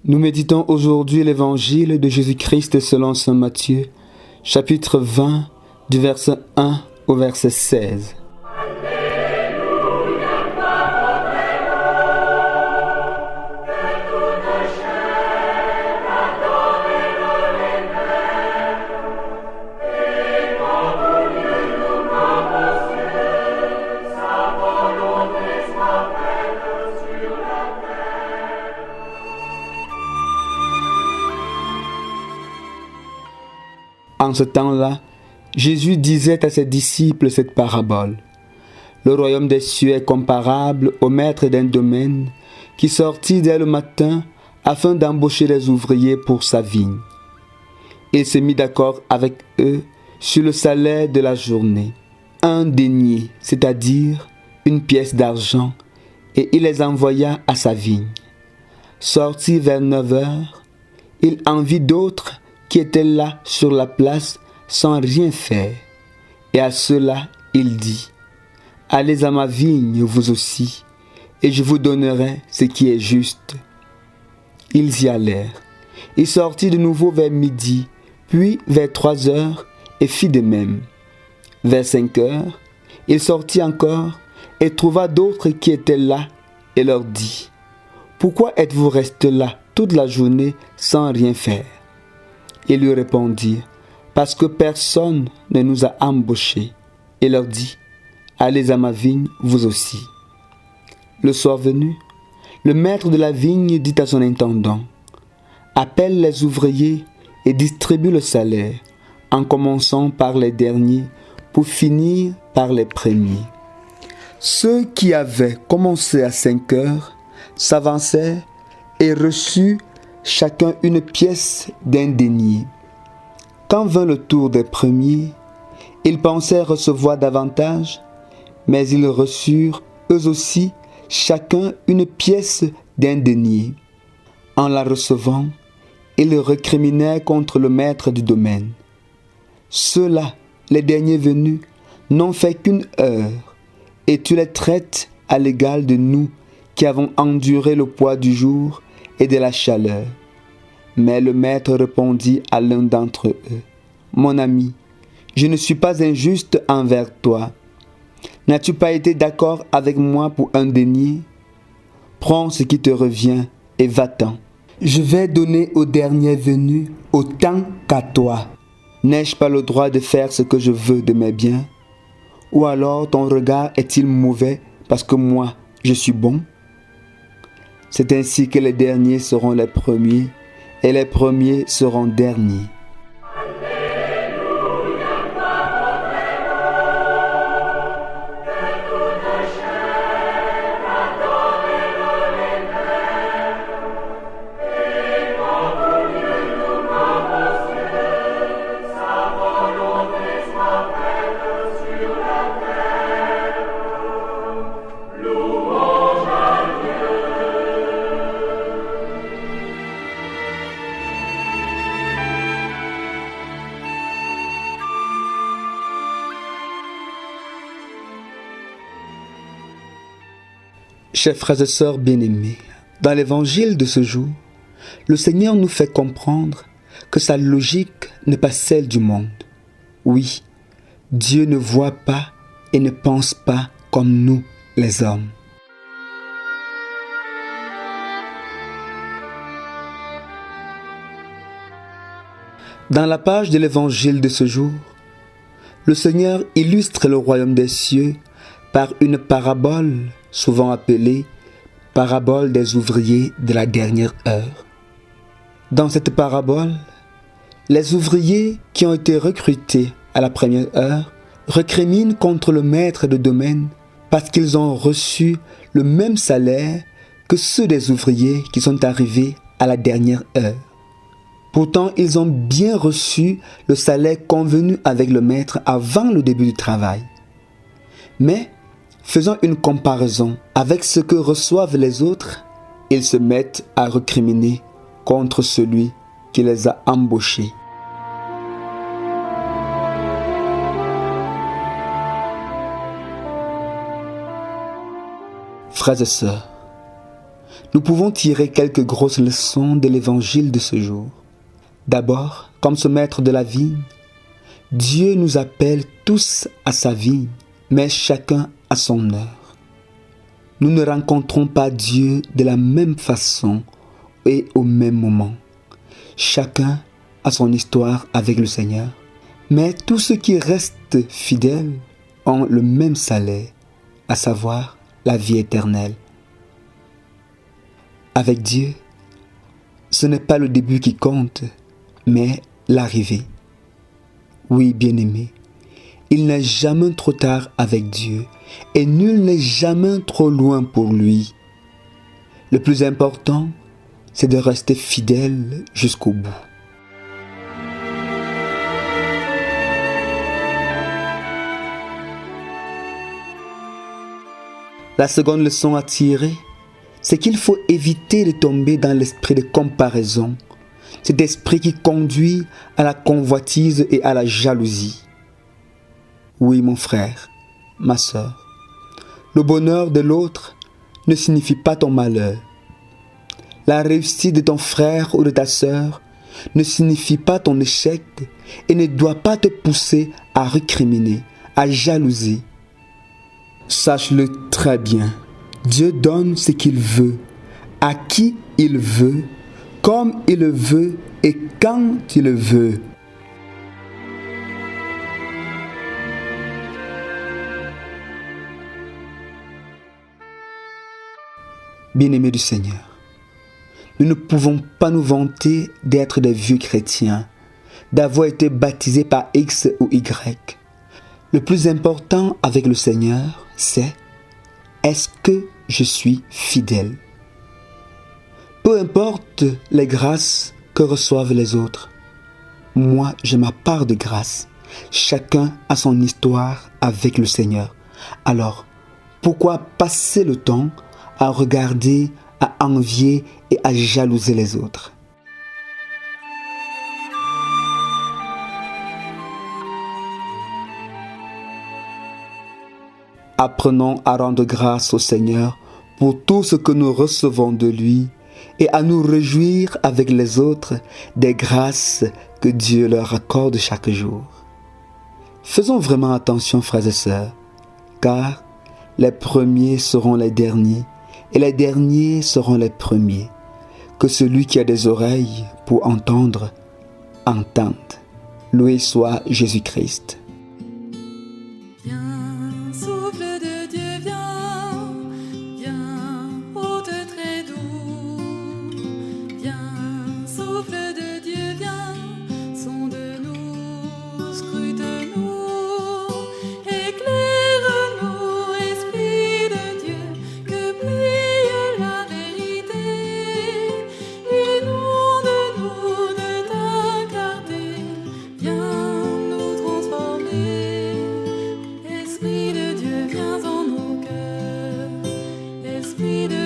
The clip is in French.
Nous méditons aujourd'hui l'évangile de Jésus-Christ selon saint Matthieu, chapitre 20, du verset 1 au verset 16. En ce temps-là, Jésus disait à ses disciples cette parabole. Le royaume des cieux est comparable au maître d'un domaine qui sortit dès le matin afin d'embaucher les ouvriers pour sa vigne. Il se mit d'accord avec eux sur le salaire de la journée, 1 denier, c'est-à-dire une pièce d'argent, et il les envoya à sa vigne. Sorti vers 9 heures, il en vit d'autres qui étaient là sur la place sans rien faire. Et à ceux-là, il dit, « Allez à ma vigne, vous aussi, et je vous donnerai ce qui est juste. » Ils y allèrent. Il sortit de nouveau vers midi, puis vers 3 heures, et fit de même. Vers 5 heures, il sortit encore, et trouva d'autres qui étaient là, et leur dit, « Pourquoi êtes-vous restés là toute la journée sans rien faire ?» Ils lui répondirent, « Parce que personne ne nous a embauchés. » Et leur dit, « Allez à ma vigne, vous aussi. » Le soir venu, le maître de la vigne dit à son intendant, « Appelle les ouvriers et distribue le salaire, en commençant par les derniers, pour finir par les premiers. » Ceux qui avaient commencé à 5 heures s'avancèrent et reçurent chacun une pièce d'un denier. Quand vint le tour des premiers, ils pensaient recevoir davantage, mais ils reçurent eux aussi chacun une pièce d'un denier. En la recevant, ils recriminaient contre le maître du domaine. Ceux-là, les derniers venus, n'ont fait qu'une heure, et tu les traites à l'égal de nous qui avons enduré le poids du jour et de la chaleur. Mais le maître répondit à l'un d'entre eux, « Mon ami, je ne suis pas injuste envers toi. N'as-tu pas été d'accord avec moi pour 1 denier? Prends ce qui te revient et va-t'en. Je vais donner au dernier venu autant qu'à toi. N'ai-je pas le droit de faire ce que je veux de mes biens? Ou alors ton regard est-il mauvais parce que moi, je suis bon? » C'est ainsi que les derniers seront les premiers, et les premiers seront derniers. Chers frères et sœurs bien-aimés, dans l'évangile de ce jour, le Seigneur nous fait comprendre que sa logique n'est pas celle du monde. Oui, Dieu ne voit pas et ne pense pas comme nous, les hommes. Dans la page de l'évangile de ce jour, le Seigneur illustre le royaume des cieux par une parabole souvent appelée parabole des ouvriers de la dernière heure. Dans cette parabole, les ouvriers qui ont été recrutés à la première heure recriminent contre le maître de domaine parce qu'ils ont reçu le même salaire que ceux des ouvriers qui sont arrivés à la dernière heure. Pourtant, ils ont bien reçu le salaire convenu avec le maître avant le début du travail. Mais, faisant une comparaison avec ce que reçoivent les autres, ils se mettent à recriminer contre celui qui les a embauchés. Frères et sœurs, nous pouvons tirer quelques grosses leçons de l'évangile de ce jour. D'abord, comme ce maître de la vigne, Dieu nous appelle tous à sa vigne, mais chacun à son heure. Nous ne rencontrons pas Dieu de la même façon et au même moment. Chacun a son histoire avec le Seigneur, mais tous ceux qui restent fidèles ont le même salaire, à savoir la vie éternelle. Avec Dieu, ce n'est pas le début qui compte, mais l'arrivée. Oui, bien-aimé, il n'est jamais trop tard avec Dieu et nul n'est jamais trop loin pour lui. Le plus important, c'est de rester fidèle jusqu'au bout. La seconde leçon à tirer, c'est qu'il faut éviter de tomber dans l'esprit de comparaison, cet esprit qui conduit à la convoitise et à la jalousie. Oui, mon frère, ma sœur, le bonheur de l'autre ne signifie pas ton malheur. La réussite de ton frère ou de ta sœur ne signifie pas ton échec et ne doit pas te pousser à récriminer, à jalouser. Sache-le très bien, Dieu donne ce qu'il veut, à qui il veut, comme il le veut et quand il le veut. Bien-aimés du Seigneur, nous ne pouvons pas nous vanter d'être des vieux chrétiens, d'avoir été baptisés par X ou Y. Le plus important avec le Seigneur, c'est est-ce que je suis fidèle? Peu importe les grâces que reçoivent les autres, moi j'ai ma part de grâce. Chacun a son histoire avec le Seigneur. Alors, pourquoi passer le temps à regarder, à envier et à jalouser les autres? Apprenons à rendre grâce au Seigneur pour tout ce que nous recevons de lui et à nous réjouir avec les autres des grâces que Dieu leur accorde chaque jour. Faisons vraiment attention, frères et sœurs, car les premiers seront les derniers et les derniers seront les premiers. Que celui qui a des oreilles pour entendre, entende. Loué soit Jésus-Christ. Esprit de